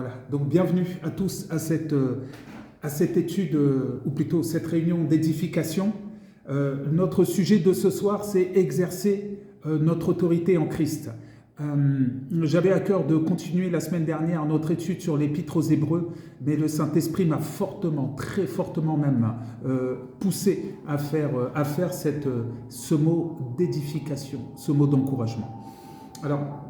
Voilà, donc bienvenue à tous à cette étude, ou plutôt cette réunion d'édification. Notre sujet de ce soir, c'est exercer notre autorité en Christ. J'avais à cœur de continuer la semaine dernière notre étude sur l'Épître aux Hébreux, mais le Saint-Esprit m'a fortement, très fortement même, poussé à faire ce mot d'édification, ce mot d'encouragement. Alors,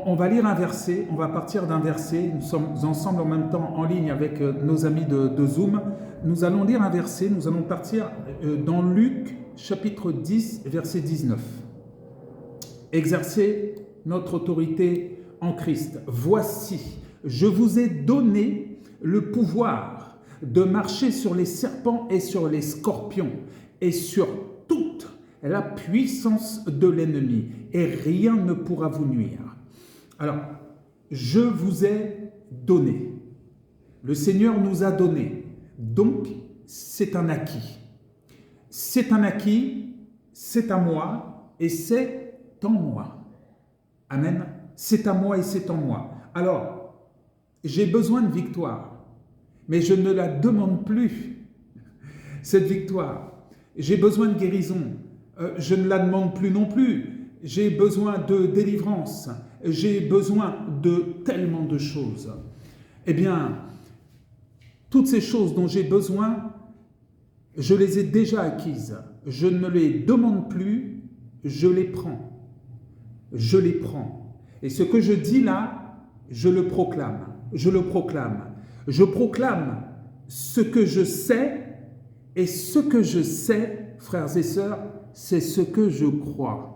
on va lire un verset, on va partir d'un verset, nous sommes ensemble en même temps en ligne avec nos amis de Zoom. Nous allons lire un verset, nous allons partir dans Luc chapitre 10, verset 19. Exercer notre autorité en Christ. Voici, je vous ai donné le pouvoir de marcher sur les serpents et sur les scorpions et sur toute la puissance de l'ennemi, et rien ne pourra vous nuire. Alors, je vous ai donné. Le Seigneur nous a donné. Donc, c'est un acquis. C'est un acquis, c'est à moi et c'est en moi. Amen. C'est à moi et c'est en moi. Alors, j'ai besoin de victoire, mais je ne la demande plus, cette victoire. J'ai besoin de guérison, je ne la demande plus non plus. J'ai besoin de délivrance, j'ai besoin de tellement de choses. Eh bien, toutes ces choses dont j'ai besoin, je les ai déjà acquises. Je ne les demande plus, je les prends. Je les prends. Et ce que je dis là, je le proclame. Je le proclame. Je proclame ce que je sais, et ce que je sais, frères et sœurs, c'est ce que je crois.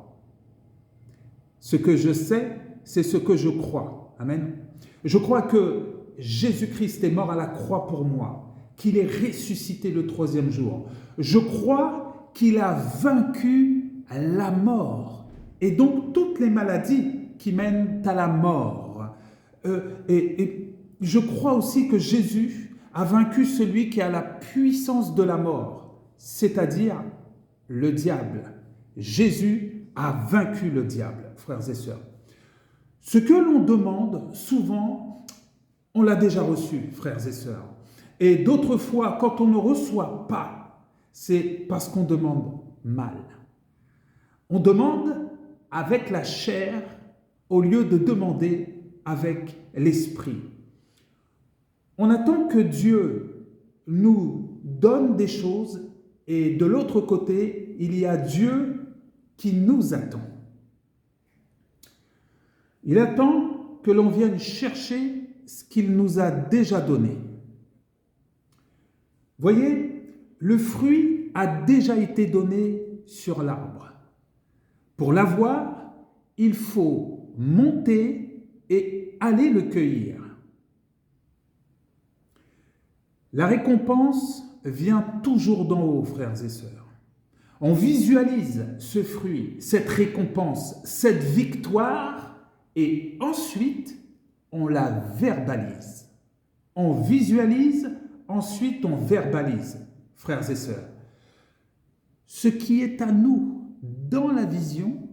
Ce que je sais, c'est ce que je crois. Amen. Je crois que Jésus-Christ est mort à la croix pour moi, qu'il est ressuscité le troisième jour. Je crois qu'il a vaincu la mort et donc toutes les maladies qui mènent à la mort. Et je crois aussi que Jésus a vaincu celui qui a la puissance de la mort, c'est-à-dire le diable. Jésus a vaincu le diable, frères et sœurs. Ce que l'on demande, souvent, on l'a déjà reçu, frères et sœurs. Et d'autres fois, quand on ne reçoit pas, c'est parce qu'on demande mal. On demande avec la chair au lieu de demander avec l'esprit. On attend que Dieu nous donne des choses et de l'autre côté, il y a Dieu qui nous attend. Il attend que l'on vienne chercher ce qu'il nous a déjà donné. Voyez, le fruit a déjà été donné sur l'arbre. Pour l'avoir, il faut monter et aller le cueillir. La récompense vient toujours d'en haut, frères et sœurs. On visualise ce fruit, cette récompense, cette victoire, et ensuite, on la verbalise. On visualise, ensuite on verbalise, frères et sœurs. Ce qui est à nous dans la vision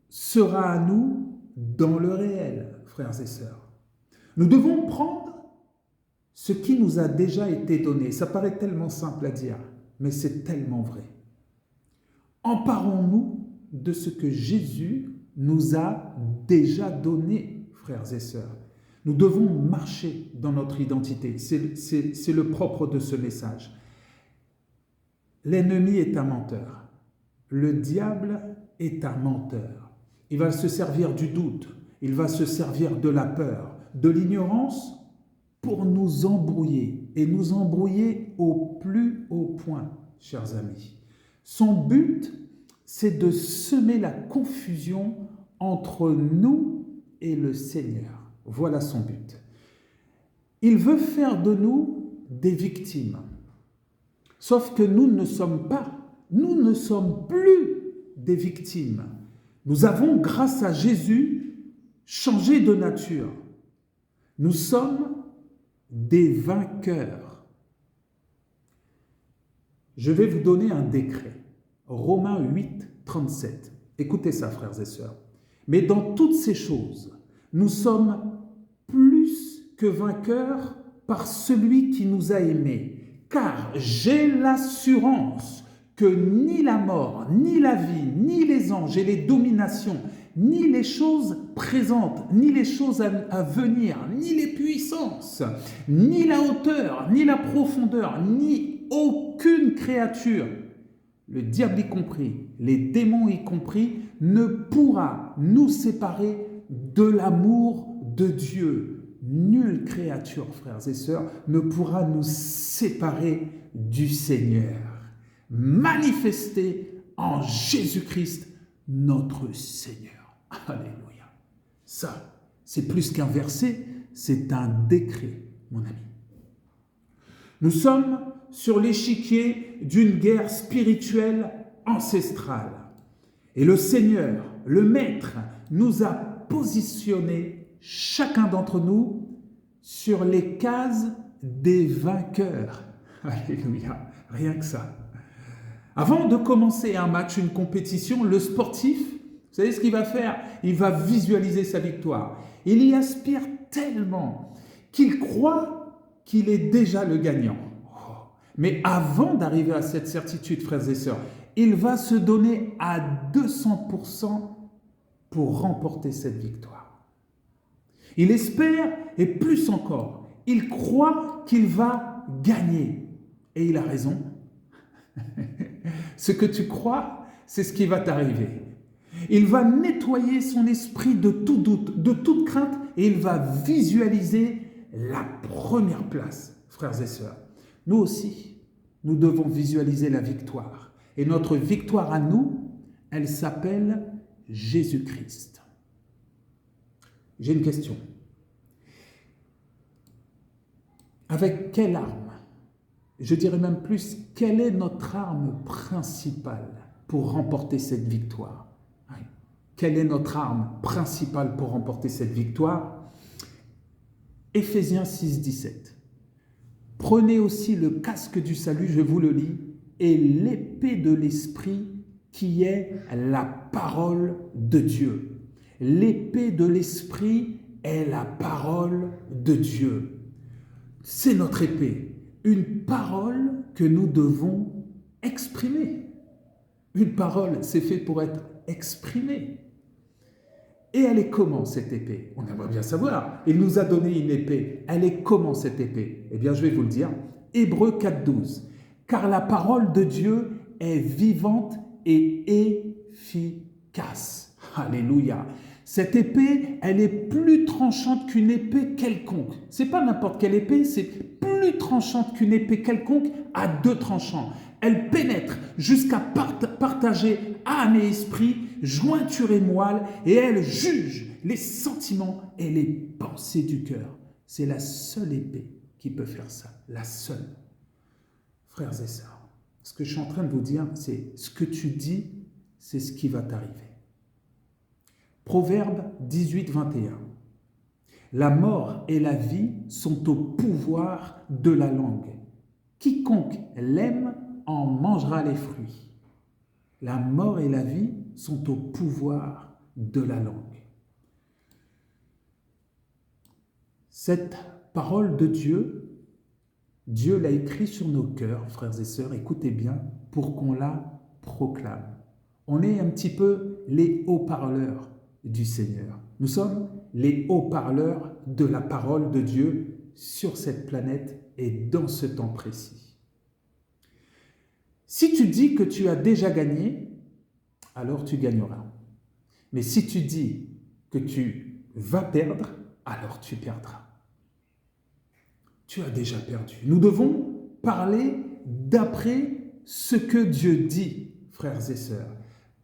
sera à nous dans le réel, frères et sœurs. Nous devons prendre ce qui nous a déjà été donné. Ça paraît tellement simple à dire, mais c'est tellement vrai. Emparons-nous de ce que Jésus nous a déjà donné, frères et sœurs. Nous devons marcher dans notre identité. C'est le propre de ce message. L'ennemi est un menteur. Le diable est un menteur. Il va se servir du doute. Il va se servir de la peur, de l'ignorance pour nous embrouiller. Et nous embrouiller au plus haut point, chers amis. Son but, c'est de semer la confusion entre nous et le Seigneur. Voilà son but. Il veut faire de nous des victimes. Sauf que nous ne sommes plus des victimes. Nous avons, grâce à Jésus, changé de nature. Nous sommes des vainqueurs. Je vais vous donner un décret. Romains 8, 37. Écoutez ça, frères et sœurs. Mais dans toutes ces choses, nous sommes plus que vainqueurs par celui qui nous a aimés. Car j'ai l'assurance que ni la mort, ni la vie, ni les anges et les dominations, ni les choses présentes, ni les choses à venir, ni les puissances, ni la hauteur, ni la profondeur, ni aucune créature, le diable y compris, les démons y compris, ne pourra nous séparer de l'amour de Dieu. Nulle créature, frères et sœurs, ne pourra nous séparer du Seigneur, manifesté en Jésus-Christ, notre Seigneur. Alléluia. Ça, c'est plus qu'un verset, c'est un décret, mon ami. Nous sommes sur l'échiquier d'une guerre spirituelle ancestrale. Et le Seigneur, le Maître, nous a positionnés, chacun d'entre nous, sur les cases des vainqueurs. Alléluia, rien que ça. Avant de commencer un match, une compétition, le sportif, vous savez ce qu'il va faire? Il va visualiser sa victoire. Il y aspire tellement qu'il croit qu'il est déjà le gagnant. Mais avant d'arriver à cette certitude, frères et sœurs, il va se donner à 200% pour remporter cette victoire. Il espère, et plus encore, il croit qu'il va gagner. Et il a raison. Ce que tu crois, c'est ce qui va t'arriver. Il va nettoyer son esprit de tout doute, de toute crainte, et il va visualiser la première place, frères et sœurs. Nous aussi, nous devons visualiser la victoire. Et notre victoire à nous, elle s'appelle Jésus-Christ. J'ai une question. Avec quelle arme, je dirais même plus, quelle est notre arme principale pour remporter cette victoire? Quelle est notre arme principale pour remporter cette victoire? Éphésiens 6, 17. Prenez aussi le casque du salut, je vous le lis, et l'épée de l'esprit qui est la parole de Dieu. L'épée de l'esprit est la parole de Dieu. C'est notre épée, une parole que nous devons exprimer. Une parole, c'est fait pour être exprimée. Et elle est comment cette épée? On aimerait bien savoir. Il nous a donné une épée. Elle est comment cette épée? Eh bien, je vais vous le dire. Hébreux 4, 12. Car la parole de Dieu est vivante et efficace. Alléluia. Cette épée, elle est plus tranchante qu'une épée quelconque. C'est pas n'importe quelle épée, c'est plus tranchante qu'une épée quelconque à deux tranchants. Elle pénètre jusqu'à partager âme et esprit, jointure et moelle, et elle juge les sentiments et les pensées du cœur. C'est la seule épée qui peut faire ça, la seule. Frères et sœurs, ce que je suis en train de vous dire, c'est ce que tu dis, c'est ce qui va t'arriver. Proverbe 18, 21. La mort et la vie sont au pouvoir de la langue. Quiconque l'aime en mangera les fruits. La mort et la vie sont au pouvoir de la langue. Cette parole de Dieu, Dieu l'a écrite sur nos cœurs, frères et sœurs, écoutez bien, pour qu'on la proclame. On est un petit peu les haut-parleurs du Seigneur. Nous sommes les haut-parleurs de la parole de Dieu sur cette planète et dans ce temps précis. Si tu dis que tu as déjà gagné, alors tu gagneras. Mais si tu dis que tu vas perdre, alors tu perdras. Tu as déjà perdu. Nous devons parler d'après ce que Dieu dit, frères et sœurs,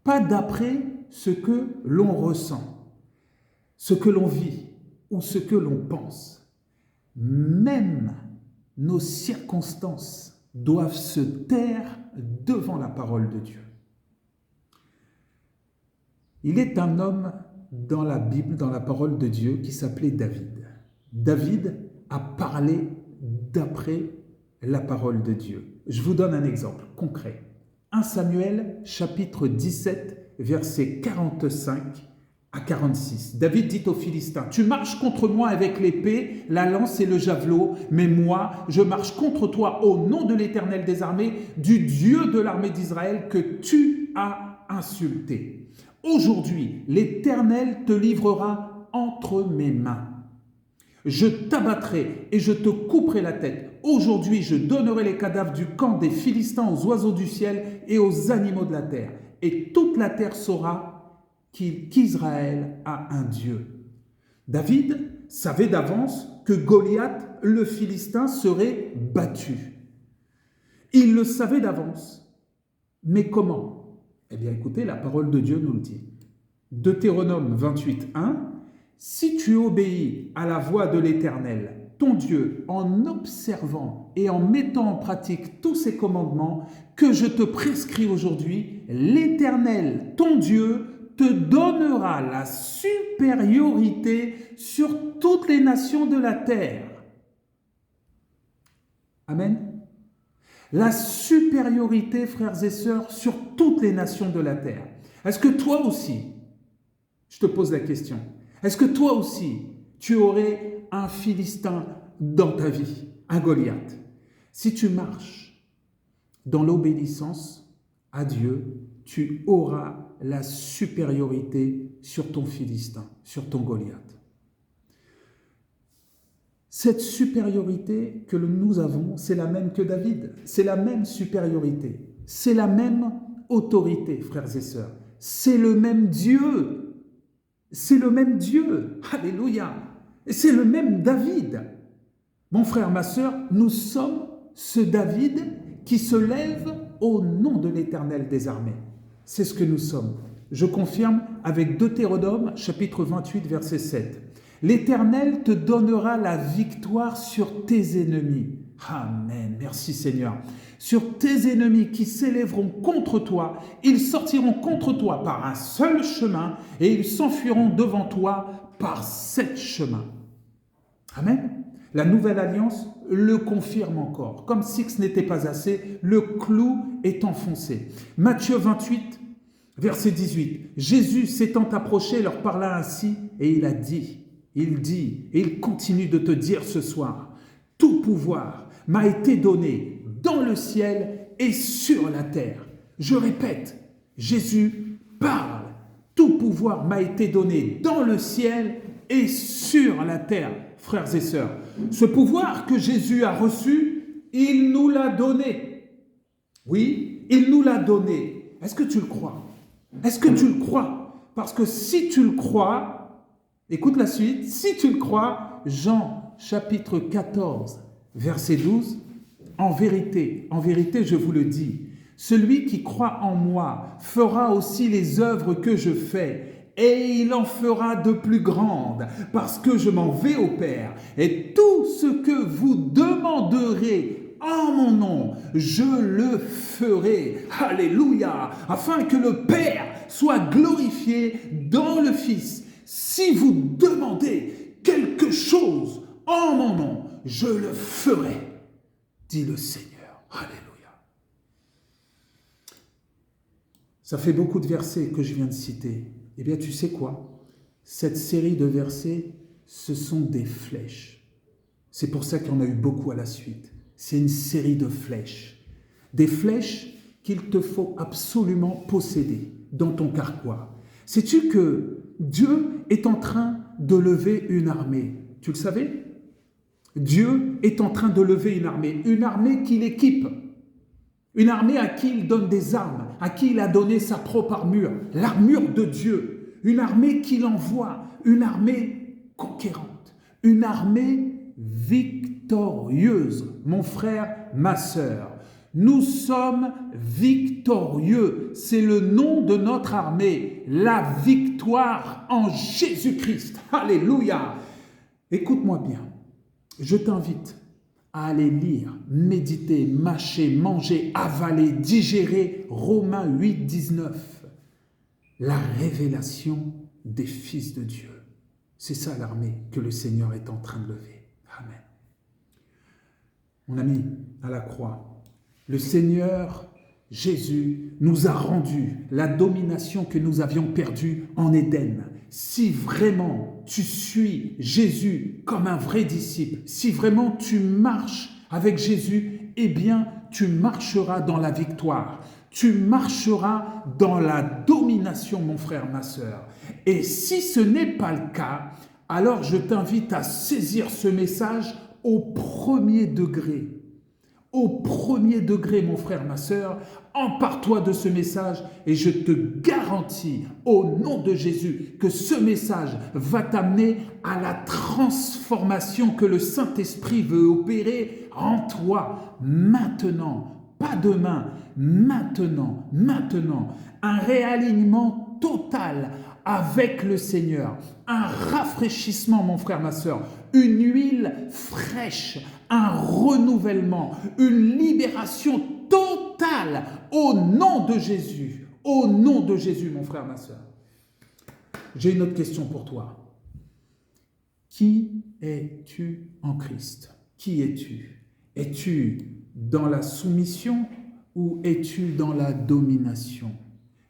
pas d'après ce que l'on ressent, ce que l'on vit ou ce que l'on pense. Même nos circonstances doivent se taire devant la parole de Dieu. Il est un homme dans la Bible, dans la parole de Dieu, qui s'appelait David. David a parlé d'après la parole de Dieu. Je vous donne un exemple concret. 1 Samuel, chapitre 17, versets 45 à 46. David dit aux Philistins, « Tu marches contre moi avec l'épée, la lance et le javelot, mais moi, je marche contre toi au nom de l'Éternel des armées, du Dieu de l'armée d'Israël que tu as insulté. Aujourd'hui, l'Éternel te livrera entre mes mains. Je t'abattrai et je te couperai la tête. Aujourd'hui, je donnerai les cadavres du camp des Philistins aux oiseaux du ciel et aux animaux de la terre. Et toute la terre saura qu'Israël a un Dieu. » David savait d'avance que Goliath, le Philistin, serait battu. Il le savait d'avance. Mais comment? Eh bien, écoutez, la parole de Dieu nous le dit. Deutéronome 28, 1. « Si tu obéis à la voix de l'Éternel, ton Dieu, en observant et en mettant en pratique tous ses commandements que je te prescris aujourd'hui, l'Éternel, ton Dieu, te donnera la supériorité sur toutes les nations de la terre. » Amen. La supériorité, frères et sœurs, sur toutes les nations de la terre. Est-ce que toi aussi, je te pose la question, est-ce que toi aussi, tu aurais un Philistin dans ta vie, un Goliath? Si tu marches dans l'obéissance à Dieu, tu auras la supériorité sur ton Philistin, sur ton Goliath. Cette supériorité que nous avons, c'est la même que David. C'est la même supériorité. C'est la même autorité, frères et sœurs. C'est le même Dieu. C'est le même Dieu. Alléluia. Et c'est le même David. Mon frère, ma sœur, nous sommes ce David qui se lève au nom de l'Éternel des armées. C'est ce que nous sommes. Je confirme avec Deutéronome, chapitre 28, verset 7. « L'Éternel te donnera la victoire sur tes ennemis. » Amen. Merci Seigneur. « Sur tes ennemis qui s'élèveront contre toi, ils sortiront contre toi par un seul chemin et ils s'enfuiront devant toi par 7 chemins. » Amen. La nouvelle alliance le confirme encore. Comme si ce n'était pas assez, le clou est enfoncé. Matthieu 28, verset 18. Jésus s'étant approché leur parla ainsi et il dit, et il continue de te dire ce soir, « Tout pouvoir m'a été donné dans le ciel et sur la terre. » Je répète, Jésus parle. Tout pouvoir m'a été donné dans le ciel et sur la terre. Frères et sœurs, ce pouvoir que Jésus a reçu, il nous l'a donné. Oui, il nous l'a donné. Est-ce que tu le crois? Est-ce que tu le crois? Parce que si tu le crois, écoute la suite, si tu le crois, Jean chapitre 14, verset 12, en vérité, je vous le dis, celui qui croit en moi fera aussi les œuvres que je fais, et il en fera de plus grandes, parce que je m'en vais au Père. Et tout ce que vous demanderez en mon nom, je le ferai. Alléluia, afin que le Père soit glorifié dans le Fils. Si vous demandez quelque chose en mon nom, je le ferai, dit le Seigneur. Alléluia. Ça fait beaucoup de versets que je viens de citer. Eh bien, tu sais quoi? Cette série de versets, ce sont des flèches. C'est pour ça qu'il y en a eu beaucoup à la suite. C'est une série de flèches. Des flèches qu'il te faut absolument posséder dans ton carquois. Sais-tu que Dieu est en train de lever une armée? Tu le savais? Dieu est en train de lever une armée qu'il équipe. Une armée à qui il donne des armes, à qui il a donné sa propre armure, l'armure de Dieu. Une armée qu'il envoie, une armée conquérante, une armée victorieuse. Mon frère, ma sœur, nous sommes victorieux. C'est le nom de notre armée, la victoire en Jésus-Christ. Alléluia. Écoute-moi bien, je t'invite à aller lire, méditer, mâcher, manger, avaler, digérer Romains 8, 19. La révélation des fils de Dieu. C'est ça l'armée que le Seigneur est en train de lever. Amen. Mon ami, à la croix, le Seigneur Jésus nous a rendu la domination que nous avions perdue en Éden. si vraiment tu suis Jésus comme un vrai disciple, si vraiment tu marches avec Jésus, eh bien, tu marcheras dans la victoire. Tu marcheras dans la domination, mon frère, ma sœur. Et si ce n'est pas le cas, alors je t'invite à saisir ce message au premier degré. Au premier degré, mon frère, ma sœur, empare-toi de ce message et je te garantis, au nom de Jésus, que ce message va t'amener à la transformation que le Saint-Esprit veut opérer en toi maintenant, pas demain, maintenant, maintenant. Un réalignement total avec le Seigneur, un rafraîchissement, mon frère, ma sœur, une huile fraîche, un renouvellement, une libération totale au nom de Jésus. Au nom de Jésus, mon frère, ma sœur. J'ai une autre question pour toi. Qui es-tu en Christ? Qui es-tu? Es-tu dans la soumission ou es-tu dans la domination?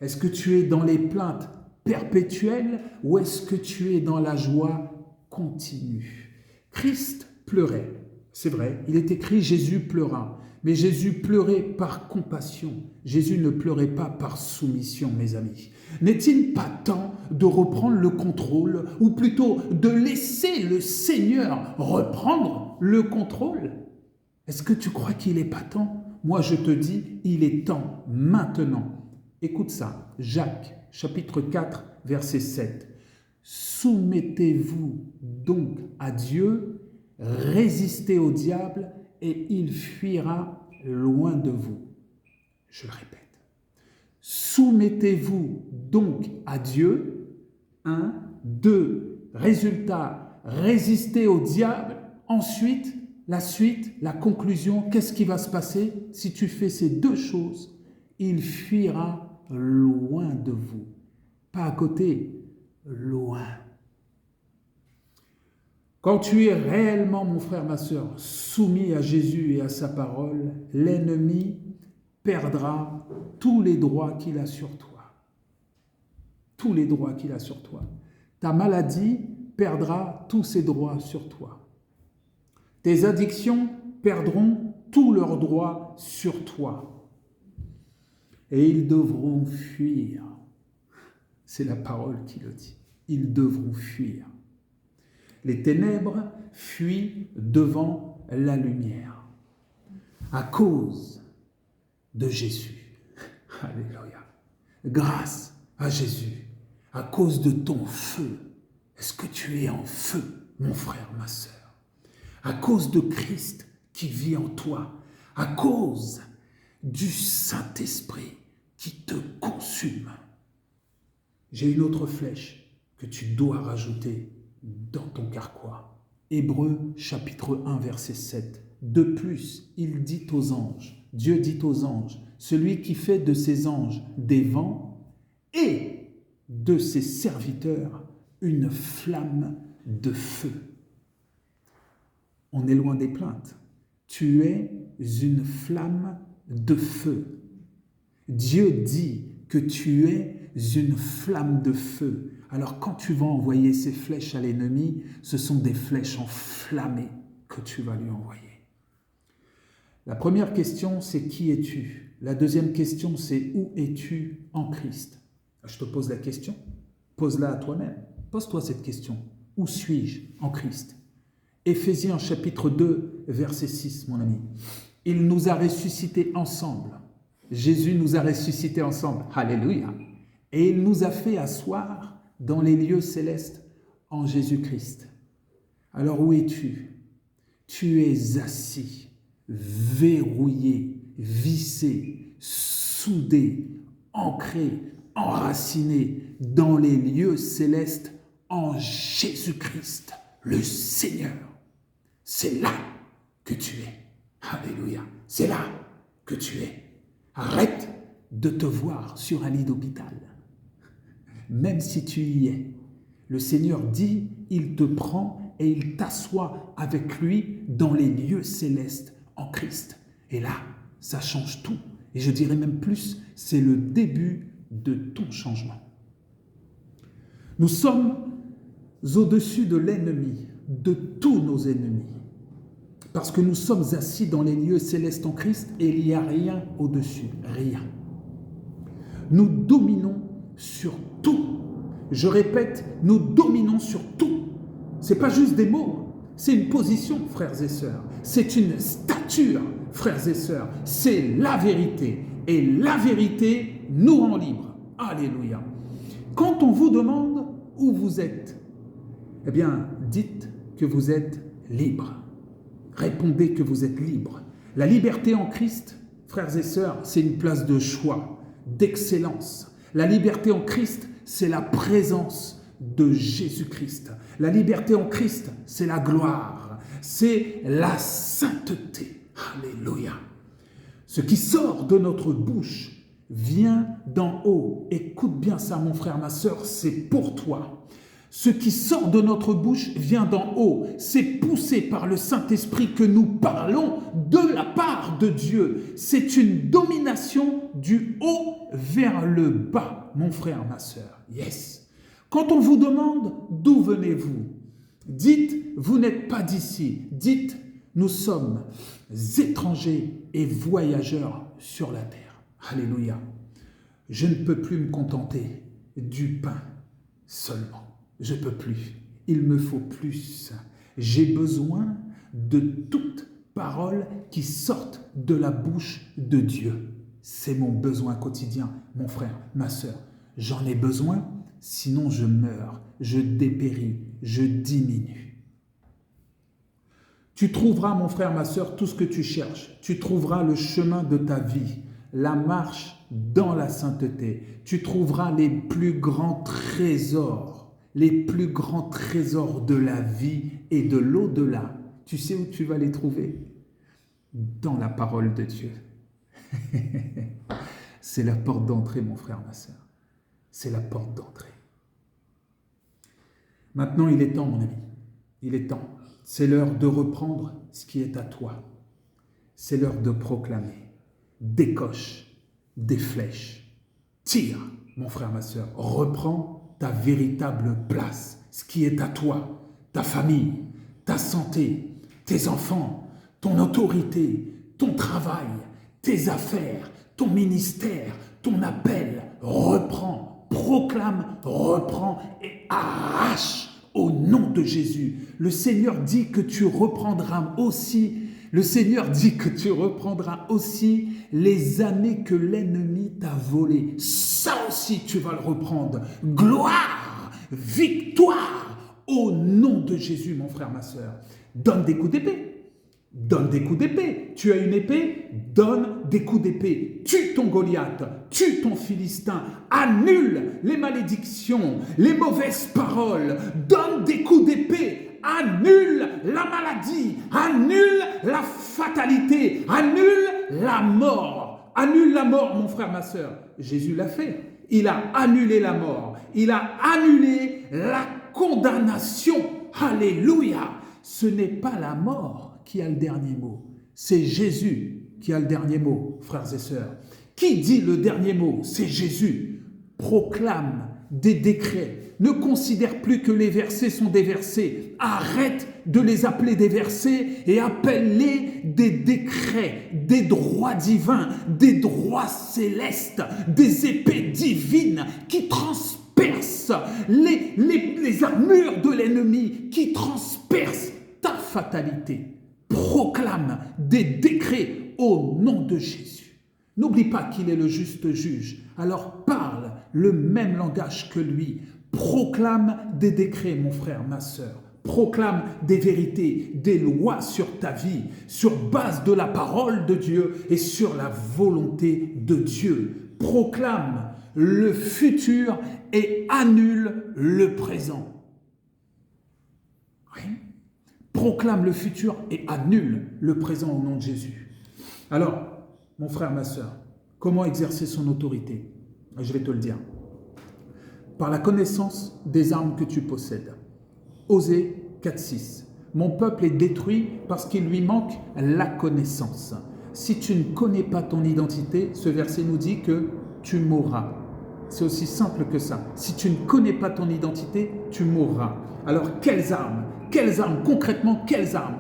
Est-ce que tu es dans les plaintes perpétuelles ou est-ce que tu es dans la joie continue? Christ pleurait, c'est vrai, il est écrit Jésus pleura, mais Jésus pleurait par compassion. Jésus ne pleurait pas par soumission, mes amis. N'est-il pas temps de reprendre le contrôle ou plutôt de laisser le Seigneur reprendre le contrôle? Est-ce que tu crois qu'il n'est pas temps? Moi, je te dis, il est temps maintenant. Écoute ça, Jacques, chapitre 4, verset 7. Soumettez-vous donc à Dieu, résistez au diable et il fuira loin de vous. Je le répète. Soumettez-vous donc à Dieu. 1, 2, résultat, résistez au diable. Ensuite, la suite, la conclusion, qu'est-ce qui va se passer si tu fais ces deux choses? Il fuira loin de vous. Pas à côté, loin. Quand tu es réellement, mon frère, ma sœur, soumis à Jésus et à sa parole, l'ennemi perdra tous les droits qu'il a sur toi. Tous les droits qu'il a sur toi. Ta maladie perdra tous ses droits sur toi. Tes addictions perdront tous leurs droits sur toi. Et ils devront fuir. C'est la parole qui le dit. Ils devront fuir. Les ténèbres fuient devant la lumière. À cause de Jésus. Alléluia. Grâce à Jésus. À cause de ton feu. Est-ce que tu es en feu, mon frère, ma sœur? À cause de Christ qui vit en toi. À cause du Saint-Esprit qui te consume. J'ai une autre flèche que tu dois rajouter dans ton carquois. Hébreux chapitre 1 verset 7. De plus, il dit aux anges, Dieu dit aux anges, celui qui fait de ses anges des vents et de ses serviteurs une flamme de feu. On est loin des plaintes. Tu es une flamme de feu. Dieu dit que tu es une flamme de feu. Alors quand tu vas envoyer ces flèches à l'ennemi, ce sont des flèches enflammées que tu vas lui envoyer. La première question, c'est qui es-tu? La deuxième question, c'est où es-tu en Christ? Je te pose la question, pose-la à toi-même. Pose-toi cette question. Où suis-je en Christ? Éphésiens chapitre 2, verset 6, mon ami. Il nous a ressuscités ensemble. Jésus nous a ressuscités ensemble. Alléluia. Et il nous a fait asseoir dans les lieux célestes en Jésus-Christ. Alors où es-tu? Tu es assis, verrouillé, vissé, soudé, ancré, enraciné dans les lieux célestes en Jésus-Christ, le Seigneur. C'est là que tu es. Alléluia. C'est là que tu es. Arrête de te voir sur un lit d'hôpital. Même si tu y es, le Seigneur dit, il te prend et il t'assoit avec lui dans les lieux célestes en Christ. Et là, ça change tout. Et je dirais même plus, c'est le début de ton changement. Nous sommes au-dessus de l'ennemi, de tous nos ennemis. Parce que nous sommes assis dans les lieux célestes en Christ et il n'y a rien au-dessus, rien. Nous dominons sur tout. Je répète, nous dominons sur tout. Ce n'est pas juste des mots, c'est une position, frères et sœurs. C'est une stature, frères et sœurs. C'est la vérité. Et la vérité nous rend libres. Alléluia. Quand on vous demande où vous êtes, eh bien, dites que vous êtes libre. Répondez que vous êtes libre. La liberté en Christ, frères et sœurs, c'est une place de choix, d'excellence. La liberté en Christ, c'est la présence de Jésus-Christ. La liberté en Christ, c'est la gloire, c'est la sainteté. Alléluia. Ce qui sort de notre bouche vient d'en haut. Écoute bien ça, mon frère, ma sœur, c'est pour toi. Ce qui sort de notre bouche vient d'en haut. C'est poussé par le Saint-Esprit que nous parlons de la part de Dieu. C'est une domination du haut vers le bas, mon frère, ma sœur. Yes. Quand on vous demande d'où venez-vous, dites vous n'êtes pas d'ici. Dites nous sommes étrangers et voyageurs sur la terre. Alléluia. Je ne peux plus me contenter du pain seulement. Je ne peux plus. Il me faut plus. J'ai besoin de toute parole qui sorte de la bouche de Dieu. C'est mon besoin quotidien, mon frère, ma sœur. J'en ai besoin, sinon je meurs, je dépéris, je diminue. Tu trouveras, mon frère, ma sœur, tout ce que tu cherches. Tu trouveras le chemin de ta vie, la marche dans la sainteté. Tu trouveras les plus grands trésors de la vie et de l'au-delà. Tu sais où tu vas les trouver? Dans la parole de Dieu. C'est la porte d'entrée, mon frère, ma sœur. C'est la porte d'entrée. Maintenant, il est temps, mon ami. Il est temps. C'est l'heure de reprendre ce qui est à toi. C'est l'heure de proclamer. Décoche des flèches. Tire, mon frère, ma sœur. Reprends ta véritable place. Ce qui est à toi. Ta famille, ta santé, tes enfants, ton autorité, ton travail, tes affaires, ton ministère, ton appel. Reprends, proclame, reprends et arrache au nom de Jésus. Le Seigneur dit que tu reprendras aussi, les années que l'ennemi t'a volées. Ça aussi, tu vas le reprendre. Gloire, victoire, au nom de Jésus, mon frère, ma sœur. Donne des coups d'épée. Donne des coups d'épée. Tu as une épée, donne des coups d'épée. Tue ton Goliath, tue ton Philistin, annule les malédictions, les mauvaises paroles. Donne des coups d'épée, annule la maladie, annule la fatalité, annule la mort. Annule la mort, mon frère, ma sœur. Jésus l'a fait. Il a annulé la mort. Il a annulé la condamnation. Alléluia. Ce n'est pas la mort qui a le dernier mot. C'est Jésus qui a le dernier mot, frères et sœurs. Qui dit le dernier mot? C'est Jésus. Proclame des décrets. Ne considère plus que les versets sont des versets. Arrête de les appeler des versets et appelle-les des décrets, des droits divins, des droits célestes, des épées divines qui transpercent les armures de l'ennemi, qui transpercent ta fatalité. Proclame des décrets au nom de Jésus. N'oublie pas qu'il est le juste juge. Alors parle le même langage que lui. Proclame des décrets, mon frère, ma sœur. Proclame des vérités, des lois sur ta vie, sur base de la parole de Dieu et sur la volonté de Dieu. Proclame le futur et annule le présent. Oui. Proclame le futur et annule le présent au nom de Jésus. Alors, mon frère, ma sœur, comment exercer son autorité? Je vais te le dire. Par la connaissance des armes que tu possèdes. Osée 4,6. Mon peuple est détruit parce qu'il lui manque la connaissance. Si tu ne connais pas ton identité, ce verset nous dit que tu mourras. C'est aussi simple que ça. Si tu ne connais pas ton identité, tu mourras. Alors, quelles armes? Quelles armes? Concrètement, quelles armes?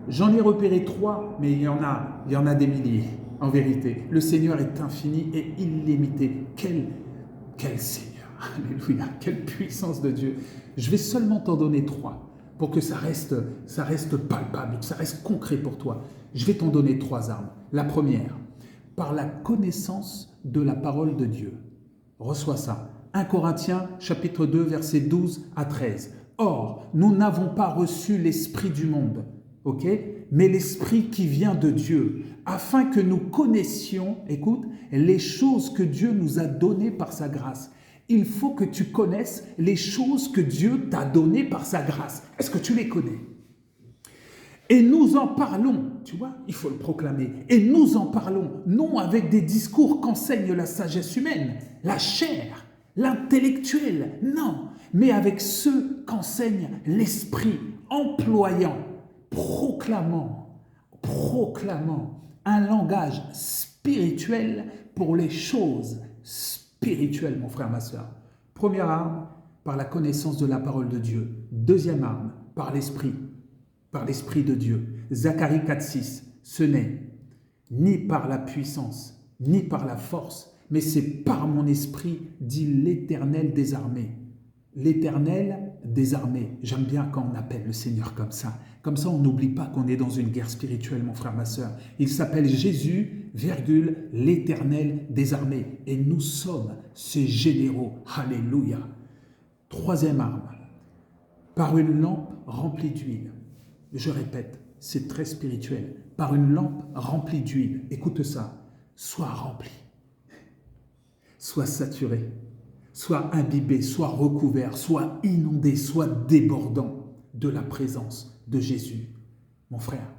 J'en ai repéré 3, mais il y en a des milliers, en vérité. Le Seigneur est infini et illimité. Quel Seigneur! Alléluia! Quelle puissance de Dieu! Je vais seulement t'en donner 3 pour que ça reste palpable, que ça reste concret pour toi. Je vais t'en donner 3 armes. La première, par la connaissance de la parole de Dieu. Reçois ça. 1 Corinthiens, chapitre 2, versets 12 à 13. Or, nous n'avons pas reçu l'esprit du monde, ok, mais l'esprit qui vient de Dieu, afin que nous connaissions, écoute, les choses que Dieu nous a données par sa grâce. Il faut que tu connaisses les choses que Dieu t'a données par sa grâce. Est-ce que tu les connais? Et nous en parlons, tu vois, il faut le proclamer. Et nous en parlons, non avec des discours qu'enseigne la sagesse humaine, la chair, l'intellectuel, non, mais avec ceux qu'enseigne l'esprit, employant, proclamant un langage spirituel pour les choses spirituelles, mon frère, ma soeur. Première arme, par la connaissance de la parole de Dieu. Deuxième arme, par l'esprit de Dieu. Zacharie 4,6, ce n'est ni par la puissance, ni par la force, mais c'est par mon esprit, dit l'Éternel des armées. L'Éternel des armées. J'aime bien quand on appelle le Seigneur comme ça. Comme ça, on n'oublie pas qu'on est dans une guerre spirituelle, mon frère, ma soeur. Il s'appelle Jésus, l'Éternel des armées. Et nous sommes ses généraux. Alléluia. Troisième arme, par une lampe remplie d'huile. Je répète, c'est très spirituel. Par une lampe remplie d'huile. Écoute ça. Sois rempli. Sois saturé. Sois imbibé, sois recouvert, sois inondé, sois débordant de la présence de Jésus. Mon frère,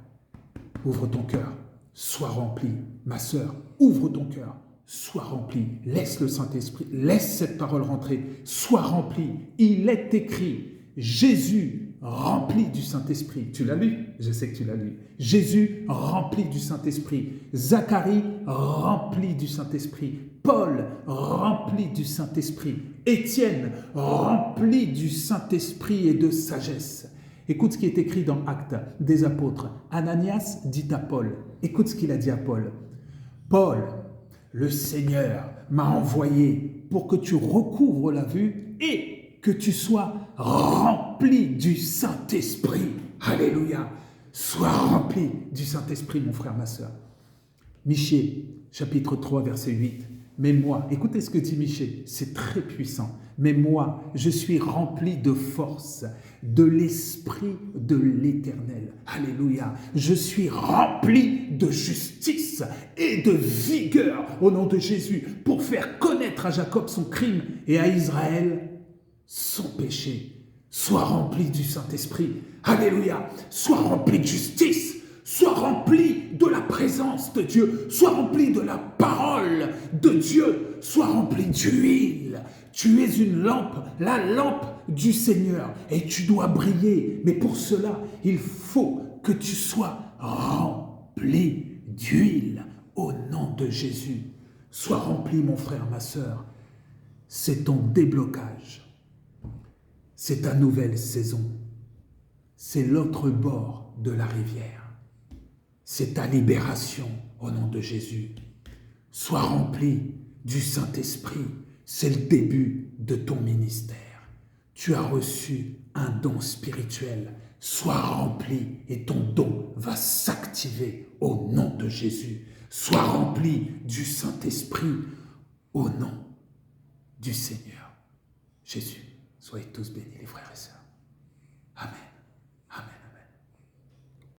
ouvre ton cœur, sois rempli. Ma sœur, ouvre ton cœur, sois rempli. Laisse le Saint-Esprit, laisse cette parole rentrer, sois rempli. Il est écrit, Jésus rempli du Saint-Esprit. Tu l'as lu? Je sais que tu l'as lu. Jésus rempli du Saint-Esprit. Zacharie rempli du Saint-Esprit. Paul rempli du Saint-Esprit. Étienne rempli du Saint-Esprit et de sagesse. Écoute ce qui est écrit dans Actes des Apôtres. Ananias dit à Paul, écoute ce qu'il a dit à Paul. Paul, le Seigneur m'a envoyé pour que tu recouvres la vue et que tu sois rempli du Saint-Esprit. Alléluia. Sois rempli du Saint-Esprit, mon frère, ma soeur. Michée, chapitre 3, verset 8. Mais moi, écoutez ce que dit Michée, c'est très puissant. Mais moi, je suis rempli de force, de l'Esprit de l'Éternel. Alléluia. Je suis rempli de justice et de vigueur au nom de Jésus pour faire connaître à Jacob son crime et à Israël son péché. Sois rempli du Saint-Esprit. Alléluia. Sois rempli de justice. Sois rempli de la présence de Dieu. Sois rempli de la parole de Dieu. Sois rempli d'huile. Tu es une lampe, la lampe du Seigneur. Et tu dois briller. Mais pour cela, il faut que tu sois rempli d'huile au nom de Jésus. Sois rempli, mon frère, ma sœur. C'est ton déblocage. C'est ta nouvelle saison. C'est l'autre bord de la rivière. C'est ta libération au nom de Jésus. Sois rempli du Saint-Esprit. C'est le début de ton ministère. Tu as reçu un don spirituel. Sois rempli et ton don va s'activer au nom de Jésus. Sois rempli du Saint-Esprit au nom du Seigneur Jésus. Soyez tous bénis, les frères et sœurs. Amen.